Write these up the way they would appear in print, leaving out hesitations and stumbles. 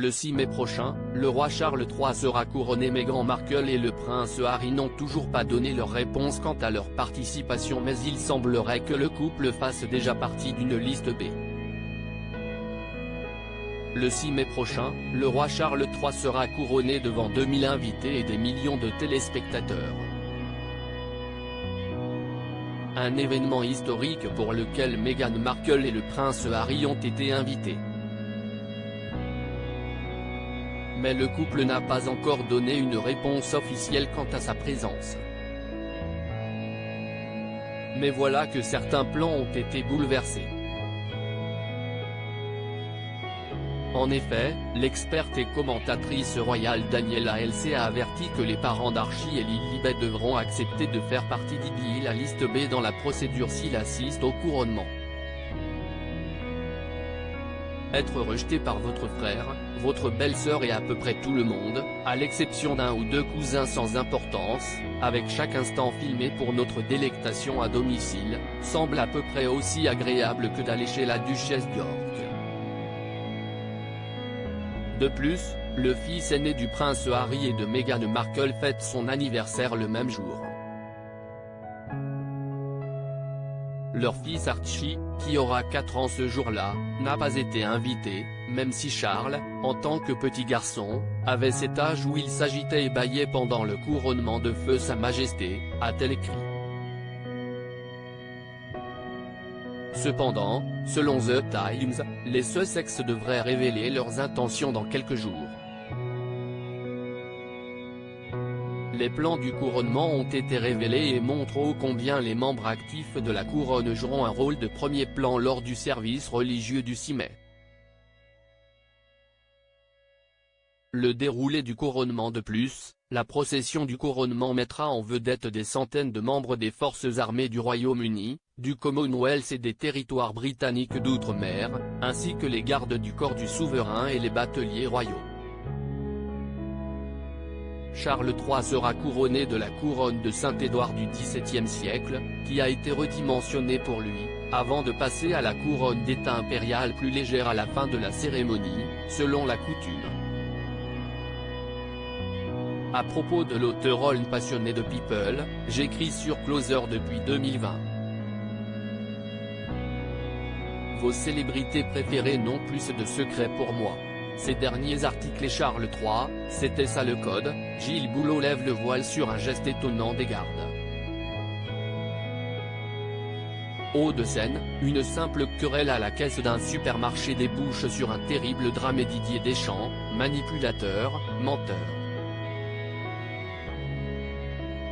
Le 6 mai prochain, le roi Charles III sera couronné. Meghan Markle et le prince Harry n'ont toujours pas donné leur réponse quant à leur participation, mais il semblerait que le couple fasse déjà partie d'une liste B. Le 6 mai prochain, le roi Charles III sera couronné devant 2000 invités et des millions de téléspectateurs. Un événement historique pour lequel Meghan Markle et le prince Harry ont été invités. Mais le couple n'a pas encore donné une réponse officielle quant à sa présence. Mais voilà que certains plans ont été bouleversés. En effet, l'experte et commentatrice royale Daniela LC a averti que les parents d'Archie et Lilibet devront accepter de faire partie de la liste B dans la procédure s'ils assistent au couronnement. Être rejeté par votre frère, votre belle-sœur et à peu près tout le monde, à l'exception d'un ou deux cousins sans importance, avec chaque instant filmé pour notre délectation à domicile, semble à peu près aussi agréable que d'aller chez la duchesse d'York. De plus, le fils aîné du prince Harry et de Meghan Markle fête son anniversaire le même jour. Leur fils Archie, qui aura 4 ans ce jour-là, n'a pas été invité, même si Charles, en tant que petit garçon, avait cet âge où il s'agitait et bâillait pendant le couronnement de feu Sa Majesté, a-t-elle écrit. Cependant, selon The Times, les Sussex devraient révéler leurs intentions dans quelques jours. Les plans du couronnement ont été révélés et montrent ô combien les membres actifs de la couronne joueront un rôle de premier plan lors du service religieux du 6 mai. Le déroulé du couronnement. De plus, la procession du couronnement mettra en vedette des centaines de membres des forces armées du Royaume-Uni, du Commonwealth et des territoires britanniques d'outre-mer, ainsi que les gardes du corps du souverain et les bateliers royaux. Charles III sera couronné de la couronne de Saint-Édouard du XVIIe siècle, qui a été redimensionnée pour lui, avant de passer à la couronne d'État impériale plus légère à la fin de la cérémonie, selon la coutume. À propos de l'auteur Oln passionné de People, j'écris sur Closer depuis 2020. Vos célébrités préférées n'ont plus de secrets pour moi. Ces derniers articles et Charles III, c'était ça le code. Gilles Boulot lève le voile sur un geste étonnant des gardes. Hauts-de-Seine, une simple querelle à la caisse d'un supermarché débouche sur un terrible drame. Et Didier Deschamps, manipulateur, menteur.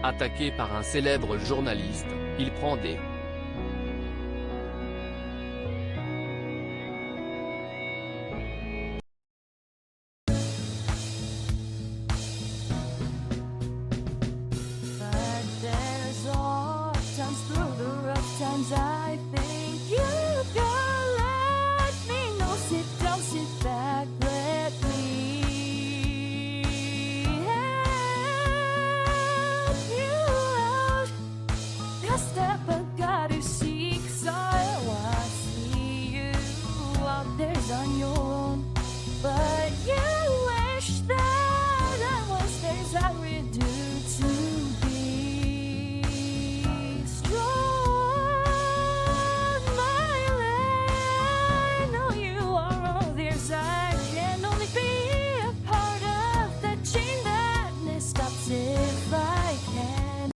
Attaqué par un célèbre journaliste, il prend des Times through the rough times I think